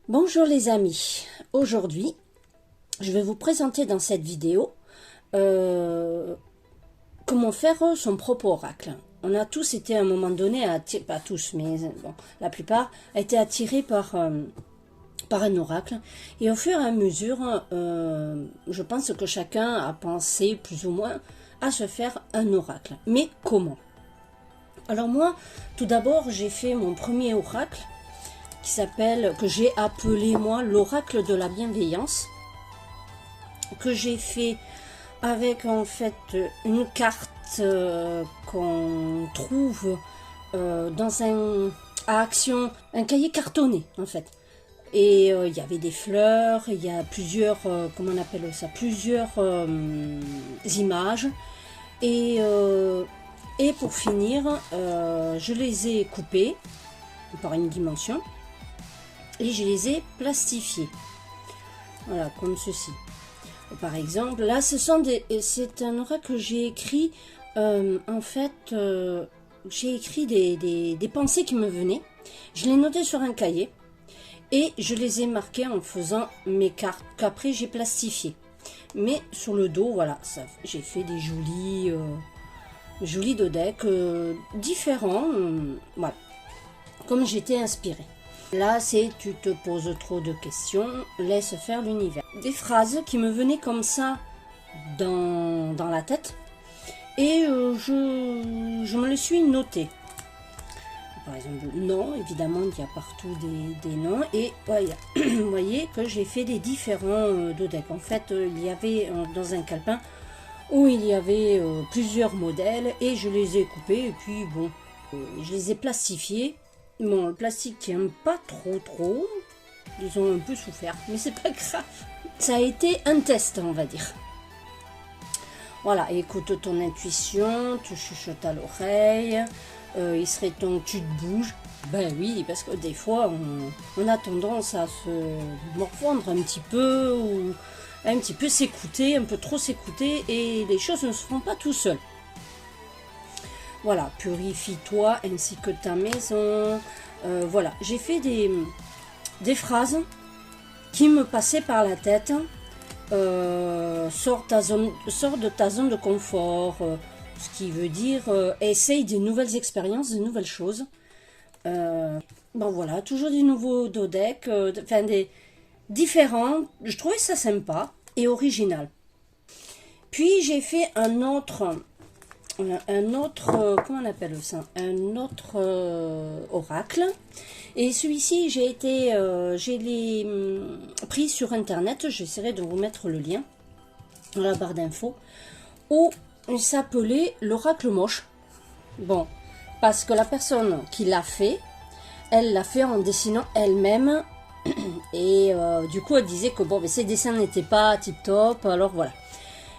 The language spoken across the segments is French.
Bonjour les amis, aujourd'hui je vais vous présenter dans cette vidéo comment faire son propre oracle. On a tous été à un moment donné, pas tous mais bon, la plupart, a été attirés par un oracle, et au fur et à mesure je pense que chacun a pensé plus ou moins à se faire un oracle. Mais comment? Alors moi, tout d'abord j'ai fait mon premier oracle que j'ai appelé moi l'oracle de la bienveillance, que j'ai fait avec en fait une carte qu'on trouve dans à Action, un cahier cartonné en fait, et il y avait des fleurs, il y a plusieurs comment on appelle ça, plusieurs images, et pour finir je les ai coupées par une dimension et je les ai plastifiés, voilà, comme ceci. Par exemple, là, c'est un oracle que j'ai écrit, en fait, j'ai écrit des pensées qui me venaient, je les notais sur un cahier, et je les ai marquées en faisant mes cartes, qu'après j'ai plastifiées. Mais sur le dos, voilà, j'ai fait des jolis dodecs différents, voilà, comme j'étais inspirée. Là, c'est tu te poses trop de questions, laisse faire l'univers. Des phrases qui me venaient comme ça dans la tête, et je me les suis notées. Par exemple, non, évidemment, il y a partout des noms, et voilà, vous voyez que j'ai fait des différents dodecs. En fait, il y avait dans un calepin où il y avait plusieurs modèles, et je les ai coupés, et puis bon, je les ai plastifiés. Bon, le plastique tient pas trop, ils ont un peu souffert, mais c'est pas grave. Ça a été un test, on va dire. Voilà, écoute ton intuition, tu chuchotes à l'oreille, il serait temps que tu te bouges. Ben oui, parce que des fois, on a tendance à se morfondre un petit peu, ou un petit peu s'écouter, un peu trop s'écouter, et les choses ne se font pas tout seules. Voilà, purifie-toi ainsi que ta maison. Voilà, j'ai fait des phrases qui me passaient par la tête. Sors de ta zone de confort, ce qui veut dire essaye des nouvelles expériences, des nouvelles choses. Bon voilà, toujours des nouveaux dodecs, enfin des différents. Je trouvais ça sympa et original. Puis j'ai fait un autre, comment on appelle ça, un autre oracle, et celui-ci j'ai les pris sur internet. J'essaierai de vous mettre le lien dans la barre d'infos, où il s'appelait l'oracle moche. Bon, parce que la personne qui l'a fait, elle l'a fait en dessinant elle-même, et du coup elle disait que bon, mais ses dessins n'étaient pas tip top, alors voilà.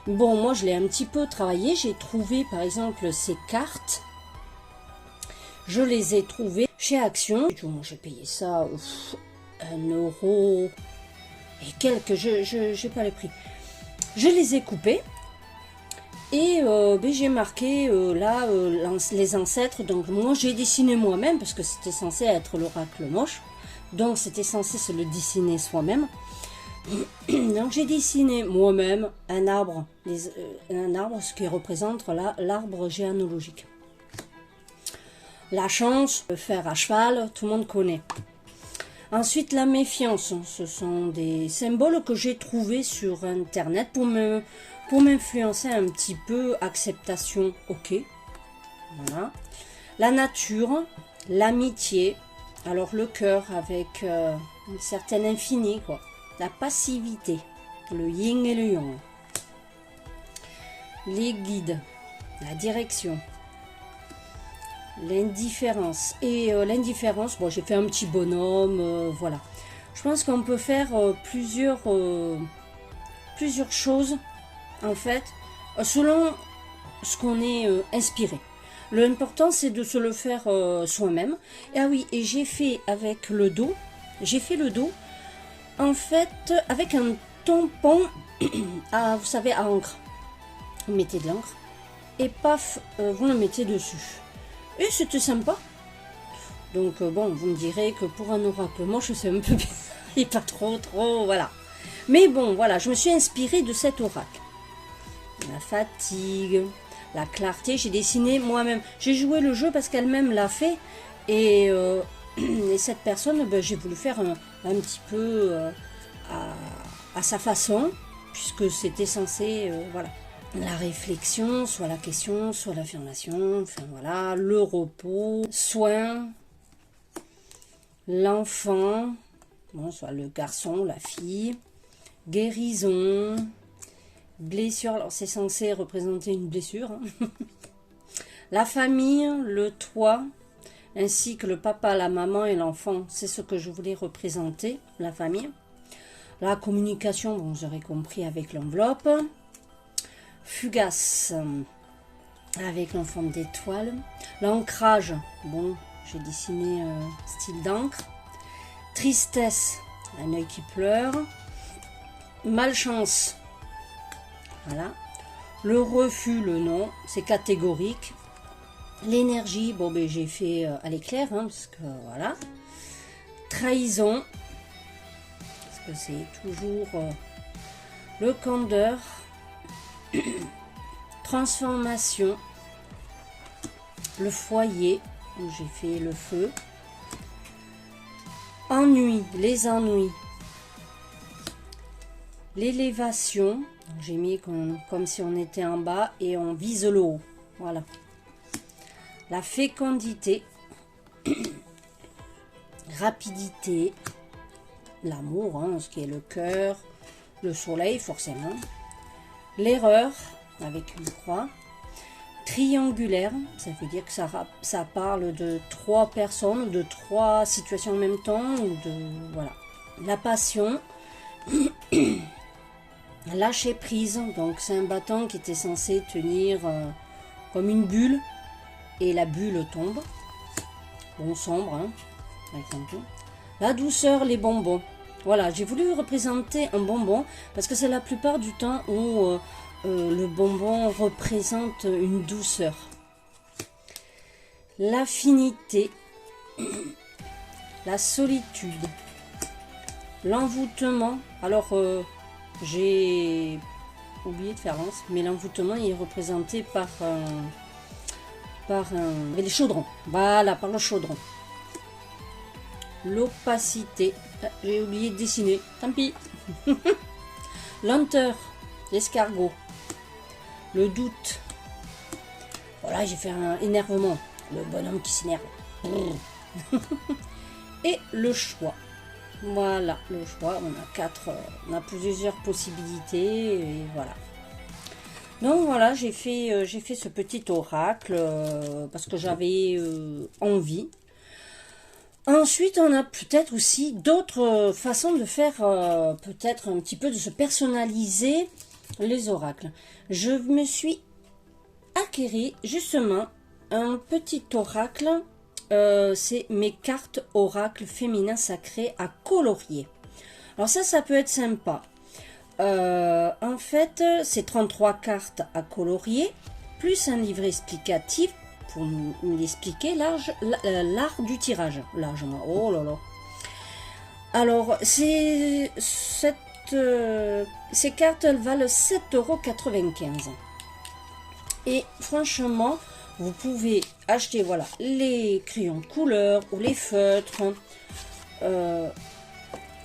Bon, moi je l'ai un petit peu travaillé, j'ai trouvé par exemple ces cartes, je les ai trouvées chez Action. J'ai payé ça 1 € et quelques, je n'ai pas le prix. Je les ai coupées, et j'ai marqué là les ancêtres. Donc moi j'ai dessiné moi-même, parce que c'était censé être l'oracle moche, donc c'était censé se le dessiner soi-même. Donc j'ai dessiné moi-même un arbre, ce qui représente l'arbre généalogique. La chance, le fer à cheval, tout le monde connaît. Ensuite, la méfiance, ce sont des symboles que j'ai trouvés sur internet pour m'influencer un petit peu. Acceptation, ok. Voilà. La nature, l'amitié, alors le cœur avec une certaine infinie, quoi. La passivité, le yin et le yang. Les guides, la direction, l'indifférence. Et l'indifférence, bon, j'ai fait un petit bonhomme, voilà. Je pense qu'on peut faire plusieurs choses, en fait, selon ce qu'on est inspiré. L'important, c'est de se le faire soi-même. Et ah oui, et j'ai fait avec le dos, en fait, avec un tampon, vous savez, à encre. Vous mettez de l'encre, et paf, vous le mettez dessus. Et c'était sympa. Donc bon, vous me direz que pour un oracle moche, c'est un peu bizarre. et pas trop, voilà. Mais bon, voilà, je me suis inspirée de cet oracle. La fatigue, la clarté, j'ai dessiné moi-même. J'ai joué le jeu parce qu'elle-même l'a fait. Et, et cette personne, ben, j'ai voulu faire un petit peu à sa façon, puisque c'était censé, voilà. La réflexion, soit la question, soit l'affirmation, enfin voilà, le repos, soin, l'enfant, bon, soit le garçon, la fille, guérison, blessure, alors c'est censé représenter une blessure, hein. La famille, le toit, ainsi que le papa, la maman et l'enfant, c'est ce que je voulais représenter, la famille. La communication, bon, vous aurez compris avec l'enveloppe. Fugace, avec l'enfant d'étoile. L'ancrage, bon, j'ai dessiné style d'encre. Tristesse, un œil qui pleure. Malchance, voilà. Le refus, le non, c'est catégorique. L'énergie, bon, ben j'ai fait à l'éclair, hein, parce que voilà. Trahison, parce que c'est toujours le candeur. Transformation, le foyer, où j'ai fait le feu. Ennui, les ennuis. L'élévation, j'ai mis comme si on était en bas et on vise le haut. Voilà. La fécondité, rapidité, l'amour, hein, ce qui est le cœur, le soleil forcément. L'erreur, avec une croix. Triangulaire, ça veut dire que ça parle de 3 personnes, de 3 situations en même temps, ou de voilà. La passion, lâcher prise, donc c'est un bâton qui était censé tenir comme une bulle, et la bulle tombe. Bon, sombre, hein, exemple. La douceur, les bonbons. Voilà, j'ai voulu représenter un bonbon, parce que c'est la plupart du temps où le bonbon représente une douceur. L'affinité, la solitude, l'envoûtement. Alors, j'ai oublié de faire l'anse, mais l'envoûtement il est représenté par les chaudrons. Voilà, par le chaudron. L'opacité, j'ai oublié de dessiner, tant pis. Lenteur, l'escargot. Le doute. Voilà, j'ai fait un énervement. Le bonhomme qui s'énerve. Et le choix. Voilà, le choix. On a plusieurs possibilités. Et voilà. Donc voilà, j'ai fait ce petit oracle parce que j'avais envie. Ensuite, on a peut-être aussi d'autres façons de faire, peut-être un petit peu de se personnaliser les oracles. Je me suis acquéri justement un petit oracle, c'est mes cartes oracles féminins sacrés à colorier. Alors ça peut être sympa. En fait, c'est 33 cartes à colorier, plus un livret explicatif pour nous expliquer l'art du tirage. Largement. Oh là là. Alors, ces cartes, elles valent 7,95 €. Et franchement, vous pouvez acheter voilà, les crayons de couleur ou les feutres.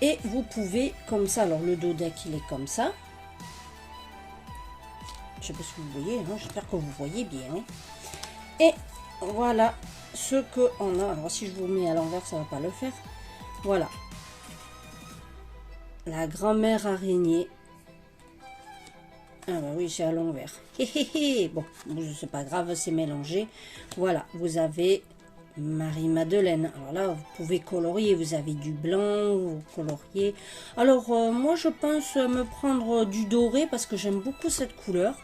Et vous pouvez, comme ça, alors le dos deck, il est comme ça. Je ne sais pas si vous voyez, hein, j'espère que vous voyez bien. Hein. Et voilà ce qu'on a. Alors si je vous mets à l'envers, ça ne va pas le faire. Voilà. La grand-mère araignée. Ah bah oui, c'est à l'envers. Bon, c'est pas grave, c'est mélangé. Voilà, vous avez Marie-Madeleine. Alors là, vous pouvez colorier. Vous avez du blanc, vous coloriez. Alors, moi, je pense me prendre du doré parce que j'aime beaucoup cette couleur.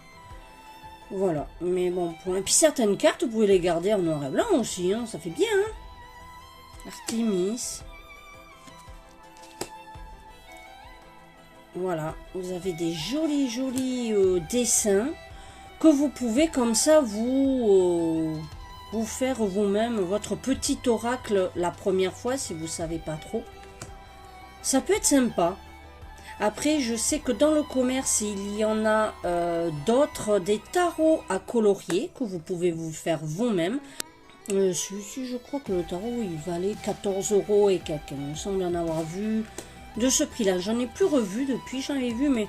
Voilà, mais bon, et puis certaines cartes, vous pouvez les garder en noir et blanc aussi, hein, ça fait bien. Hein. Artémis. Voilà, vous avez des jolis dessins que vous pouvez comme ça vous faire vous-même votre petit oracle la première fois si vous ne savez pas trop. Ça peut être sympa. Après, je sais que dans le commerce, il y en a d'autres, des tarots à colorier que vous pouvez vous faire vous-même. Celui-ci, je crois que le tarot, il valait 14 € et quelques. Il me semble en avoir vu de ce prix-là. J'en ai plus revu depuis, j'en ai vu, mais...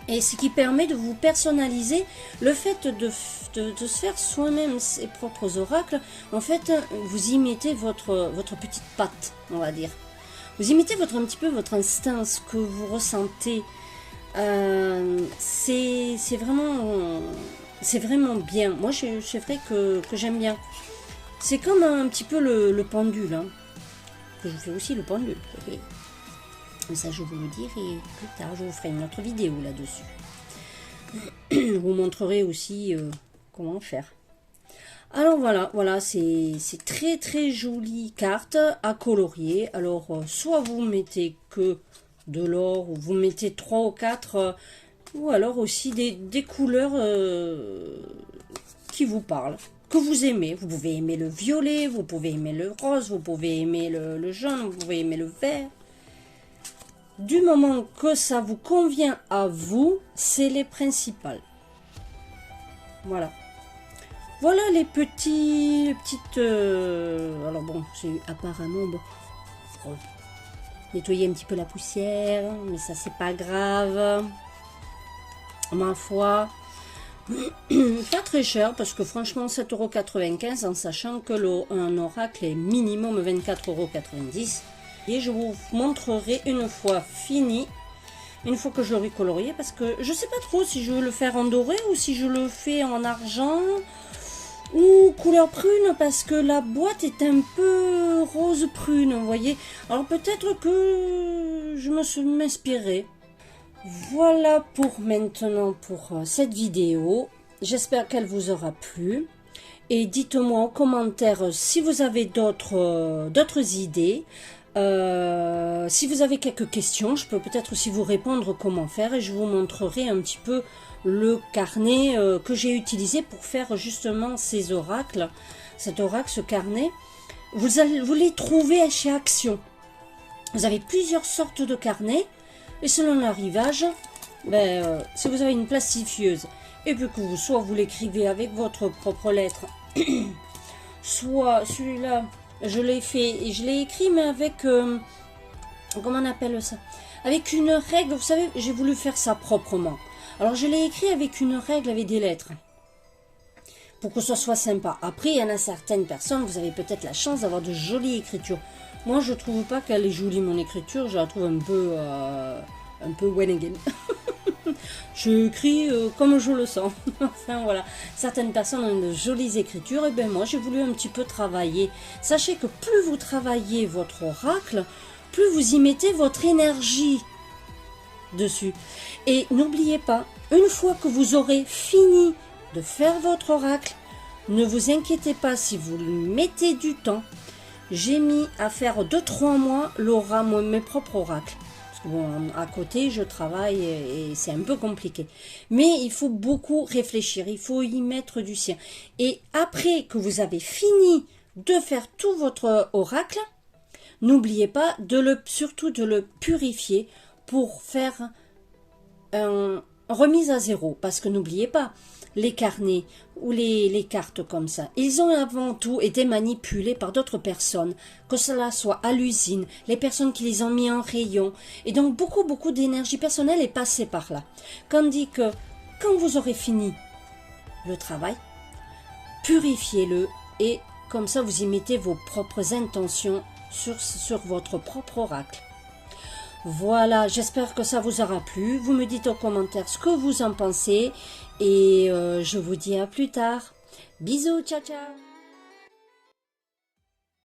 Et ce qui permet de vous personnaliser, le fait de se faire soi-même ses propres oracles, en fait, vous y mettez votre petite patte, on va dire. Vous y mettez un petit peu votre instinct, ce que vous ressentez. C'est vraiment bien. Moi, c'est vrai que j'aime bien. C'est comme un petit peu le pendule, hein, que je fais aussi le pendule. Ça, je vous le dirai plus tard. Je vous ferai une autre vidéo là-dessus. Je vous montrerai aussi comment faire. Alors voilà, c'est très très jolie carte à colorier. Alors, soit vous mettez que de l'or, ou vous mettez 3 ou 4, ou alors aussi des couleurs qui vous parlent, que vous aimez. Vous pouvez aimer le violet, vous pouvez aimer le rose, vous pouvez aimer le jaune, vous pouvez aimer le vert. Du moment que ça vous convient à vous, c'est les principales. Voilà. Voilà les petites... alors bon, c'est apparemment... Bon, nettoyer un petit peu la poussière, mais ça c'est pas grave. Ma foi. Pas très cher, parce que franchement 7,95 € en sachant que un oracle est minimum 24,90 €. Et je vous montrerai une fois fini, une fois que je l'aurai colorié, parce que je sais pas trop si je veux le faire en doré ou si je le fais en argent ou couleur prune, parce que la boîte est un peu rose prune, vous voyez. Alors peut-être que je me suis m'inspirer. Voilà pour maintenant pour cette vidéo. J'espère qu'elle vous aura plu. Et dites-moi en commentaire si vous avez d'autres idées. Si vous avez quelques questions, je peux peut-être aussi vous répondre comment faire, et je vous montrerai un petit peu le carnet que j'ai utilisé pour faire justement ces oracles. Cet oracle, ce carnet, vous les trouvez chez Action. Vous avez plusieurs sortes de carnets, et selon l'arrivage, si vous avez une plastifieuse et puis que soit vous l'écrivez avec votre propre lettre, soit celui-là, je l'ai écrit, mais avec, comment on appelle ça, avec une règle. Vous savez, j'ai voulu faire ça proprement. Alors je l'ai écrit avec une règle, avec des lettres, pour que ce soit sympa. Après, il y en a certaines personnes, vous avez peut-être la chance d'avoir de jolies écritures. Moi, je trouve pas qu'elle est jolie, mon écriture. Je la trouve un peu when again. Je écris comme je le sens. Enfin, voilà. Certaines personnes ont de jolies écritures. Et bien, moi, j'ai voulu un petit peu travailler. Sachez que plus vous travaillez votre oracle, plus vous y mettez votre énergie dessus. Et n'oubliez pas, une fois que vous aurez fini de faire votre oracle, ne vous inquiétez pas si vous mettez du temps. J'ai mis à faire 2-3 mois mes propres oracles. Parce que bon, à côté, je travaille et c'est un peu compliqué. Mais il faut beaucoup réfléchir, il faut y mettre du sien. Et après que vous avez fini de faire tout votre oracle, n'oubliez pas surtout de le purifier pour faire une remise à zéro. Parce que n'oubliez pas, les carnets ou les cartes comme ça, ils ont avant tout été manipulés par d'autres personnes, que cela soit à l'usine, les personnes qui les ont mis en rayon, et donc beaucoup d'énergie personnelle est passée par là. Tandis que quand vous aurez fini le travail, purifiez-le, et comme ça vous y mettez vos propres intentions sur votre propre oracle. Voilà, j'espère que ça vous aura plu. Vous me dites en commentaire ce que vous en pensez. Et je vous dis à plus tard. Bisous, ciao ciao.